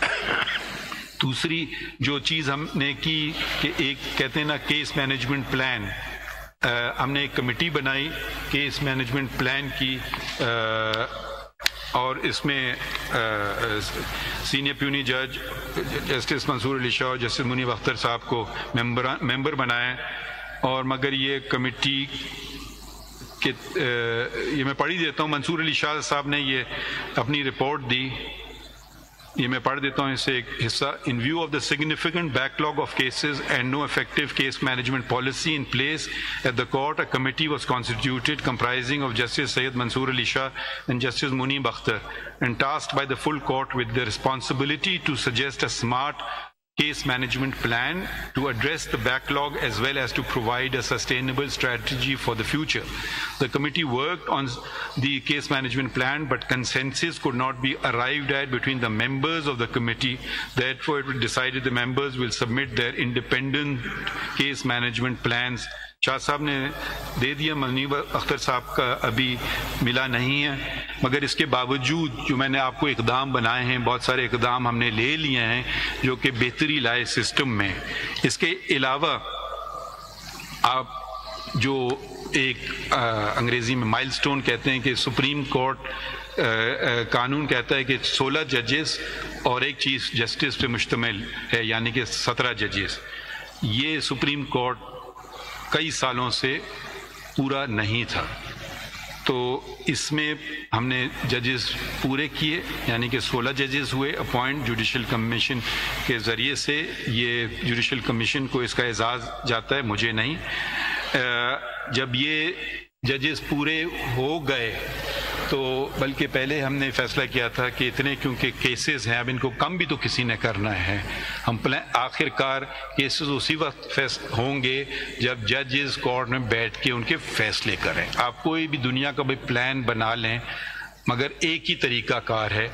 دوسری جو چیز ہم نے کی کہ ایک کہتے ہیں نا کیس مینجمنٹ پلان، ہم نے ایک کمیٹی بنائی کیس مینجمنٹ پلان کی، اور اس میں سینئر پیونی جج جسٹس منصور علی شاہ اور جسٹس منیب اختر صاحب کو ممبر بنائے. اور مگر یہ کمیٹی کہ یہ میں پڑھ ہی دیتا ہوں، منصور علی شاہ صاحب نے یہ اپنی رپورٹ دی، یہ میں پڑھ دیتا ہوں اس سے ایک حصہ. In view of the significant backlog of cases and no effective case management policy in place at the court, a committee was constituted comprising of Justice Syed Mansoor Ali Shah and Justice Muneeb Akhtar and tasked by the full court with the responsibility to suggest a smart case management plan to address the backlog as well as to provide a sustainable strategy for the future. The committee worked on the case management plan, but consensus could not be arrived at between the members of the committee. Therefore, it was decided the members will submit their independent case management plans. شاہ صاحب نے دے دیا، منیب اختر صاحب کا ابھی ملا نہیں ہے، مگر اس کے باوجود جو میں نے آپ کو اقدام بنائے ہیں، بہت سارے اقدام ہم نے لے لیے ہیں جو کہ بہتری لائے سسٹم میں. اس کے علاوہ آپ جو ایک انگریزی میں مائل سٹون کہتے ہیں کہ سپریم کورٹ قانون کہتا ہے کہ 16 ججز اور ایک چیف جسٹس پہ مشتمل ہے، یعنی کہ 17 ججز. یہ سپریم کورٹ کئی سالوں سے پورا نہیں تھا، تو اس میں ہم نے ججز پورے کیے، یعنی کہ 16 ججز ہوئے اپوائنٹ جوڈیشل کمیشن کے ذریعے سے. یہ جوڈیشل کمیشن کو اس کا اعزاز جاتا ہے، مجھے نہیں. جب یہ ججز پورے ہو گئے تو بلکہ پہلے ہم نے فیصلہ کیا تھا کہ اتنے کیونکہ کیسز ہیں اب ان کو کم بھی تو کسی نے کرنا ہے. ہم آخر کار کیسز اسی وقت ہوں گے جب ججز کورٹ میں بیٹھ کے ان کے فیصلے کریں. آپ کوئی بھی دنیا کا بھی پلان بنا لیں مگر ایک ہی طریقہ کار ہے،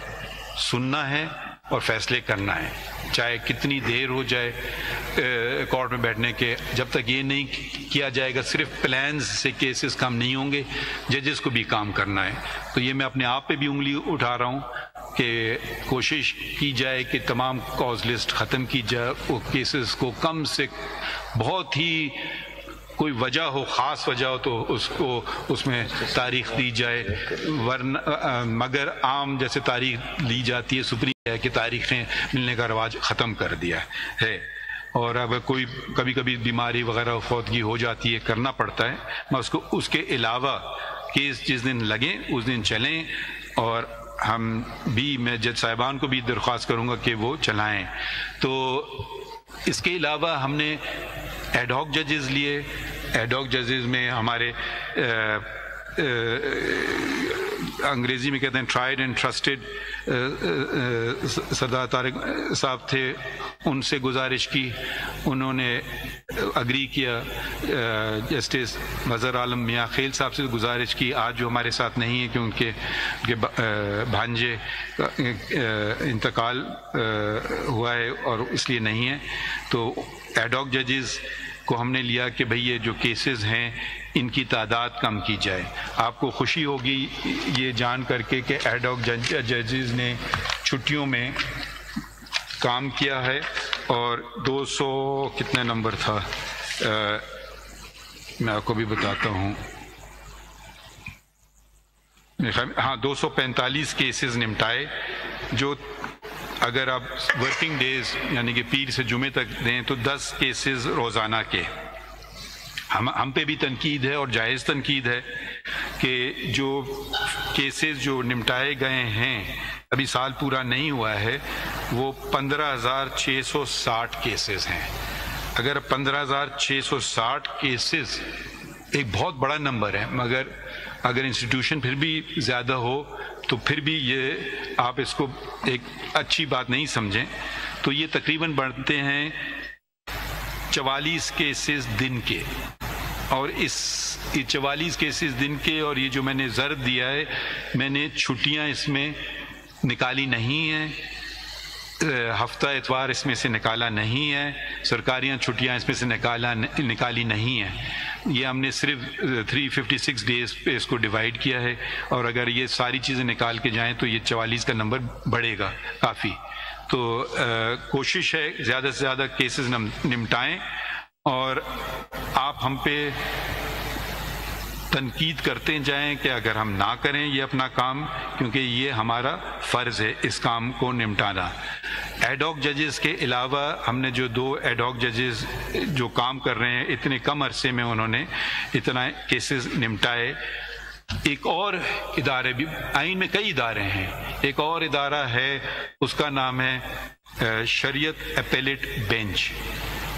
سننا ہے اور فیصلے کرنا ہے، چاہے کتنی دیر ہو جائے کورٹ میں بیٹھنے کے. جب تک یہ نہیں کیا جائے گا صرف پلانز سے کیسز کم نہیں ہوں گے، ججز کو بھی کام کرنا ہے. تو یہ میں اپنے آپ پہ بھی انگلی اٹھا رہا ہوں کہ کوشش کی جائے کہ تمام کاز لسٹ ختم کی جائے، وہ کیسز کو کم سے بہت ہی کوئی وجہ ہو، خاص وجہ ہو تو اس کو اس میں تاریخ دی جائے، ورنہ مگر عام جیسے تاریخ لی جاتی ہے سپریم ہے کہ تاریخیں ملنے کا رواج ختم کر دیا ہے. اور اگر کوئی کبھی کبھی بیماری وغیرہ فوتگی ہو جاتی ہے کرنا پڑتا ہے، میں اس کے علاوہ کیس جس دن لگیں اس دن چلیں. اور ہم بھی، میں جج صاحبان کو بھی درخواست کروں گا کہ وہ چلائیں. تو اس کے علاوہ ہم نے ایڈ ہاک ججز لیے. ایڈ ہاک ججز میں ہمارے انگریزی میں کہتے ہیں ٹرائیڈ اینڈ ٹرسٹڈ سردار طارق صاحب تھے, ان سے گزارش کی, انہوں نے اگری کیا. جسٹس مظہر عالم میاں خیل صاحب سے گزارش کی, آج جو ہمارے ساتھ نہیں ہیں کہ ان کے بھانجے کا انتقال ہوا ہے اور اس لیے نہیں ہے. تو ایڈ ہاک ججز کو ہم نے لیا کہ بھئی یہ جو کیسز ہیں ان کی تعداد کم کی جائے. آپ کو خوشی ہوگی یہ جان کر کے کہ ایڈ ہاک ججز نے چھٹیوں میں کام کیا ہے, اور 200 کتنے نمبر تھا میں آپ کو بھی بتاتا ہوں, ہاں 245 کیسز نمٹائے, جو اگر آپ ورکنگ ڈیز یعنی کہ پیر سے جمعے تک دیں تو 10 کیسز روزانہ کے. ہم پہ بھی تنقید ہے اور جائز تنقید ہے کہ جو کیسز جو نمٹائے گئے ہیں, ابھی سال پورا نہیں ہوا ہے, وہ 15,660 کیسز ہیں. اگر 15,660 کیسز ایک بہت بڑا نمبر ہے, مگر اگر انسٹیٹیوشن پھر بھی زیادہ ہو تو پھر بھی یہ آپ اس کو ایک اچھی بات نہیں سمجھیں. تو یہ تقریباً بڑھتے ہیں 44 کیسز دن کے, اور اس 44 کیسز دن کے, اور یہ جو میں نے ضرب دیا ہے میں نے چھٹیاں اس میں نکالی نہیں ہیں, ہفتہ اتوار اس میں سے نکالا نہیں ہے, سرکاریاں چھٹیاں اس میں سے نکالی نہیں ہیں. یہ ہم نے صرف 356 ڈیز پہ اس کو ڈیوائیڈ کیا ہے, اور اگر یہ ساری چیزیں نکال کے جائیں تو یہ 44 کا نمبر بڑھے گا کافی. تو کوشش ہے زیادہ سے زیادہ کیسز نمٹائیں, اور آپ ہم پہ تنقید کرتے جائیں کہ اگر ہم نہ کریں یہ اپنا کام, کیونکہ یہ ہمارا فرض ہے اس کام کو نمٹانا. ایڈ ہاک ججز کے علاوہ ہم نے جو 2 ایڈ ہاک ججز جو کام کر رہے ہیں, اتنے کم عرصے میں انہوں نے اتنا کیسز نمٹائے. ایک اور ادارے بھی, آئین میں کئی ادارے ہیں, ایک اور ادارہ ہے اس کا نام ہے شریعت اپیلیٹ بینچ.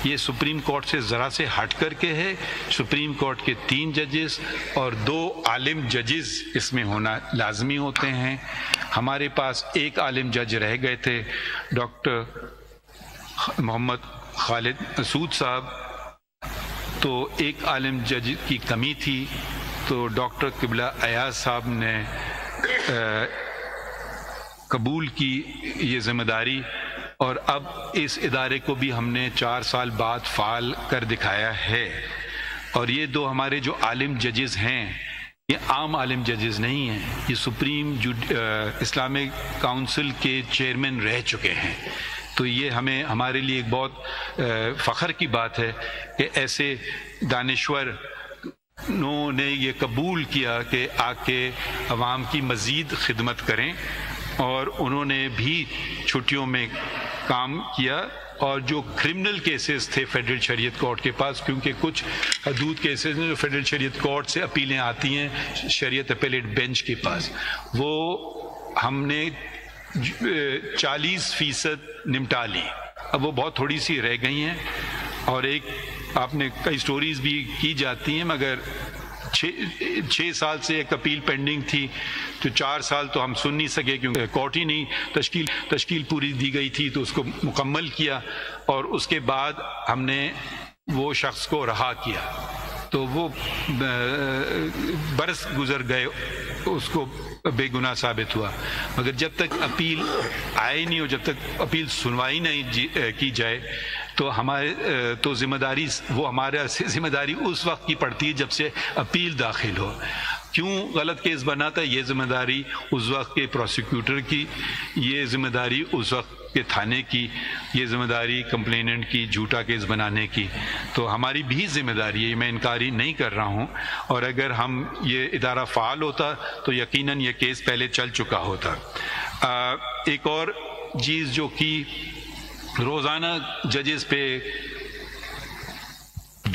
یہ سپریم کورٹ سے ذرا سے ہٹ کر کے ہے. سپریم کورٹ کے 3 ججز اور 2 عالم ججز اس میں ہونا لازمی ہوتے ہیں. ہمارے پاس 1 عالم جج رہ گئے تھے, ڈاکٹر محمد خالد مسعود صاحب, تو 1 عالم جج کی کمی تھی, تو ڈاکٹر قبلہ ایاز صاحب نے قبول کی یہ ذمہ داری, اور اب اس ادارے کو بھی ہم نے 4 سال بعد فعال کر دکھایا ہے. اور یہ 2 ہمارے جو عالم ججز ہیں یہ عام عالم ججز نہیں ہیں, یہ سپریم اسلامک کاؤنسل کے چیئرمین رہ چکے ہیں. تو یہ ہمارے لیے ایک بہت فخر کی بات ہے کہ ایسے دانشور نے یہ قبول کیا کہ آ کے عوام کی مزید خدمت کریں, اور انہوں نے بھی چھٹیوں میں کام کیا. اور جو کرمنل کیسز تھے فیڈرل شریعت کورٹ کے پاس, کیونکہ کچھ حدود کیسز ہیں جو فیڈرل شریعت کورٹ سے اپیلیں آتی ہیں شریعت اپیلیٹ بینچ کے پاس, وہ ہم نے 40% نمٹا لی. اب وہ بہت تھوڑی سی رہ گئی ہیں, اور ایک آپ نے کئی سٹوریز بھی کی جاتی ہیں, مگر 6 سال سے ایک اپیل پینڈنگ تھی, تو 4 سال تو ہم سن نہیں سکے کیونکہ کورٹ ہی نہیں تشکیل پوری دی گئی تھی, تو اس کو مکمل کیا, اور اس کے بعد ہم نے وہ شخص کو رہا کیا. تو وہ برس گزر گئے, اس کو بے گناہ ثابت ہوا, مگر جب تک اپیل آئے نہیں ہو, جب تک اپیل سنوائی نہیں کی جائے, تو تو ذمہ داری وہ ہمارے ذمہ داری اس وقت کی پڑتی ہے جب سے اپیل داخل ہو. کیوں غلط کیس بناتا ہے, یہ ذمہ داری اس وقت کے پروسیکیوٹر کی, یہ ذمہ داری اس وقت کے تھانے کی, یہ ذمہ داری کمپلیننٹ کی جھوٹا کیس بنانے کی. تو ہماری بھی ذمہ داری ہے, میں انکاری نہیں کر رہا ہوں, اور اگر ہم یہ ادارہ فعال ہوتا تو یقیناً یہ کیس پہلے چل چکا ہوتا. ایک اور چیز جو کی, روزانہ ججز پہ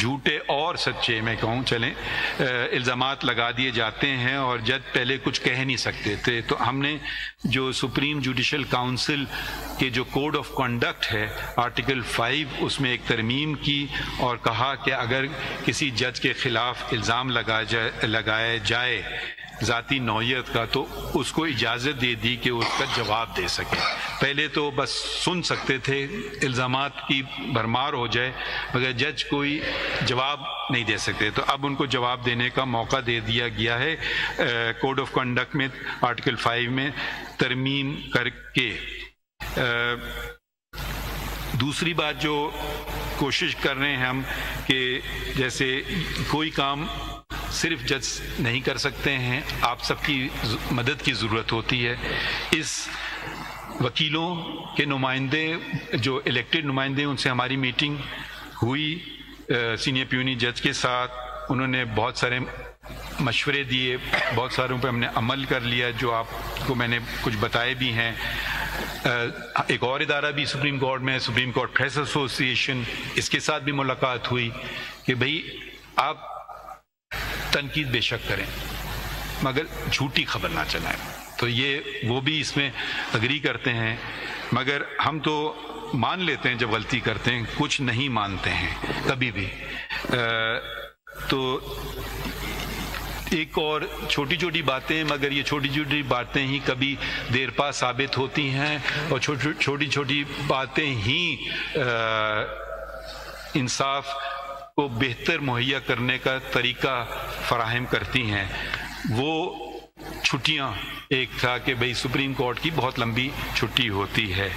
جھوٹے اور سچے میں کہوں چلیں الزامات لگا دیے جاتے ہیں اور جج پہلے کچھ کہہ نہیں سکتے تھے. تو ہم نے جو سپریم جوڈیشل کاؤنسل کے جو کوڈ آف کنڈکٹ ہے آرٹیکل 5 اس میں ایک ترمیم کی اور کہا کہ اگر کسی جج کے خلاف الزام لگایا جائے ذاتی نوعیت کا تو اس کو اجازت دے دی کہ اس کا جواب دے سکے. پہلے تو بس سن سکتے تھے الزامات کی بھرمار ہو جائے مگر جج کوئی جواب نہیں دے سکتے. تو اب ان کو جواب دینے کا موقع دے دیا گیا ہے کوڈ آف کنڈکٹ میں آرٹیکل 5 میں ترمیم کر کے. دوسری بات جو کوشش کر رہے ہیں ہم کہ جیسے کوئی کام صرف جج نہیں کر سکتے ہیں, آپ سب کی مدد کی ضرورت ہوتی ہے. اس وکیلوں کے نمائندے جو الیکٹڈ نمائندے ان سے ہماری میٹنگ ہوئی سینئر پیونی جج کے ساتھ. انہوں نے بہت سارے مشورے دیے, بہت ساروں پہ ہم نے عمل کر لیا جو آپ کو میں نے کچھ بتائے بھی ہیں. ایک اور ادارہ بھی سپریم کورٹ میں سپریم کورٹ پریس ایسوسی ایشن, اس کے ساتھ بھی ملاقات ہوئی کہ بھئی آپ تنقید بے شک کریں مگر جھوٹی خبر نہ چلائیں. تو یہ وہ بھی اس میں اگری کرتے ہیں مگر ہم تو مان لیتے ہیں جب غلطی کرتے ہیں, کچھ نہیں مانتے ہیں کبھی بھی. تو ایک اور چھوٹی چھوٹی باتیں مگر یہ چھوٹی چھوٹی باتیں ہی کبھی دیر پا ثابت ہوتی ہیں اور چھوٹی چھوٹی باتیں ہی انصاف کو بہتر مہیا کرنے کا طریقہ فراہم کرتی ہیں. وہ چھٹیاں ایک تھا کہ بھئی سپریم کورٹ کی بہت لمبی چھٹی ہوتی ہے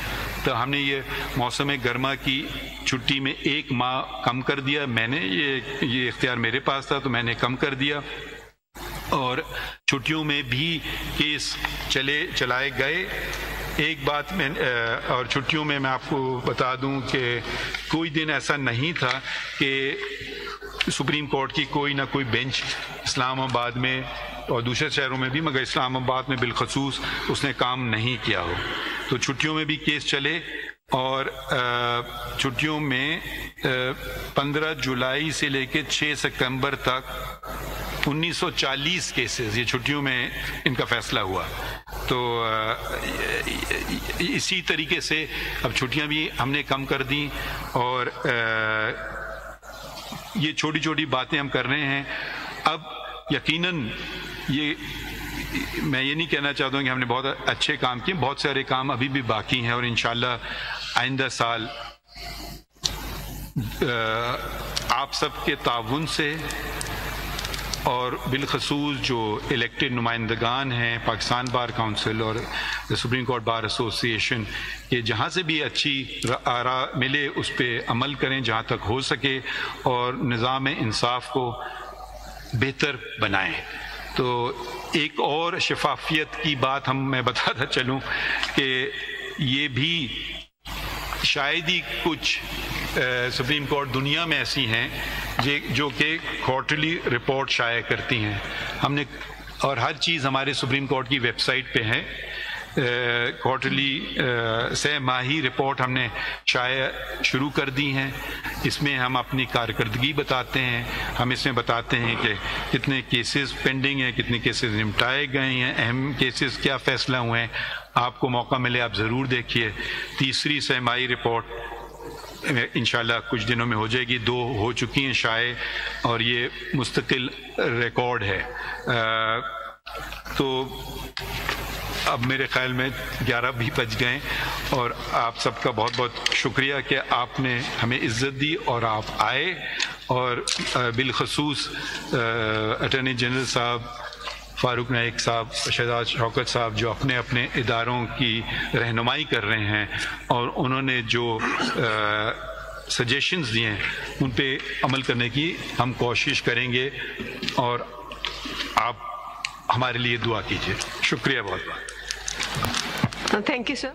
تو ہم نے یہ موسم گرما کی چھٹی میں 1 ماہ کم کر دیا. میں نے یہ اختیار میرے پاس تھا تو میں نے کم کر دیا اور چھٹیوں میں بھی کیس چلائے گئے. ایک بات میں اور چھٹیوں میں آپ کو بتا دوں کہ کوئی دن ایسا نہیں تھا کہ سپریم کورٹ کی کوئی نہ کوئی بینچ اسلام آباد میں اور دوسرے شہروں میں بھی مگر اسلام آباد میں بالخصوص اس نے کام نہیں کیا ہو. تو چھٹیوں میں بھی کیس چلے اور چھٹیوں میں 15 جولائی سے لے کے 6 ستمبر تک 1940 کیسز یہ چھٹیوں میں ان کا فیصلہ ہوا. تو اسی طریقے سے اب چھٹیاں بھی ہم نے کم کر دیں اور یہ چھوٹی چھوٹی باتیں ہم کر رہے ہیں. اب یقیناً میں یہ نہیں کہنا چاہتا ہوں کہ ہم نے بہت اچھے کام کیے, بہت سارے کام ابھی بھی باقی ہیں اور انشاءاللہ آئندہ سال آپ سب کے تعاون سے اور بالخصوص جو الیکٹڈ نمائندگان ہیں پاکستان بار کونسل اور سپریم کورٹ بار ایسوسی ایشن کہ جہاں سے بھی اچھی آراء ملے اس پہ عمل کریں جہاں تک ہو سکے اور نظام انصاف کو بہتر بنائیں. تو ایک اور شفافیت کی بات میں بتاتا چلوں کہ یہ بھی شاید ہی کچھ سپریم کورٹ دنیا میں ایسی ہیں جو کہ کوارٹرلی رپورٹ شائع کرتی ہیں. ہم نے اور ہر چیز ہمارے سپریم کورٹ کی ویب سائٹ پہ ہے. کوارٹرلی 6 ماہی رپورٹ ہم نے شائع شروع کر دی ہیں. اس میں ہم اپنی کارکردگی بتاتے ہیں, ہم اس میں بتاتے ہیں کہ کتنے کیسز پینڈنگ ہیں, کتنے کیسز نمٹائے گئے ہیں, اہم کیسز کیا فیصلہ ہوئے ہیں. آپ کو موقع ملے آپ ضرور دیکھیے. تیسری 6 ماہی رپورٹ انشاءاللہ کچھ دنوں میں ہو جائے گی, 2 ہو چکی ہیں شائع اور یہ مستقل ریکارڈ ہے. تو اب میرے خیال میں 11 بھی بج گئے اور آپ سب کا بہت بہت شکریہ کہ آپ نے ہمیں عزت دی اور آپ آئے اور بالخصوص اٹارنی جنرل صاحب فاروق نائک صاحب شہزاد شوکت صاحب جو اپنے اپنے اداروں کی رہنمائی کر رہے ہیں اور انہوں نے جو سجیشنز دیے ہیں ان پہ عمل کرنے کی ہم کوشش کریں گے اور آپ ہمارے لیے دعا کیجیے. شکریہ بہت بہت. Thank you sir.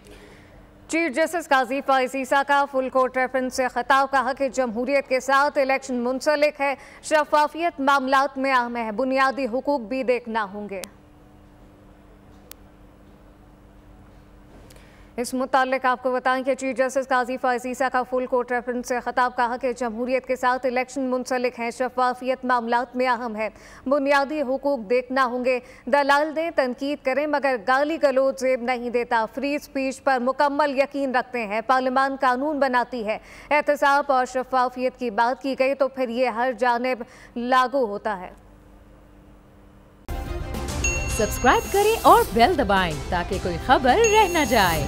Chief justice قاضی فائز عیسیٰ کا فل کورٹ ریفرنس سے خطاب, کہا کہ جمہوریت کے ساتھ الیکشن منسلک ہے, شفافیت معاملات میں اہم ہے, بنیادی حقوق بھی دیکھنا ہوں گے. اس متعلق آپ کو بتائیں کہ چیف جسٹس قاضی فائز عیسیٰ کا فل کورٹ ریفرنس سے خطاب کہا کہ جمہوریت کے ساتھ الیکشن منسلک ہیں، شفافیت معاملات میں اہم ہے، بنیادی حقوق دیکھنا ہوں گے، دلائل دیں، تنقید کریں مگر گالی گلوچ زیب نہیں دیتا، فری اسپیچ پر مکمل یقین رکھتے ہیں، پارلیمان قانون بناتی ہے، احتساب اور شفافیت کی بات کی گئی تو پھر یہ ہر جانب لاگو ہوتا ہے۔ سبسکرائب کریں اور بیل دبائیں تاکہ کوئی خبر رہ نہ جائے۔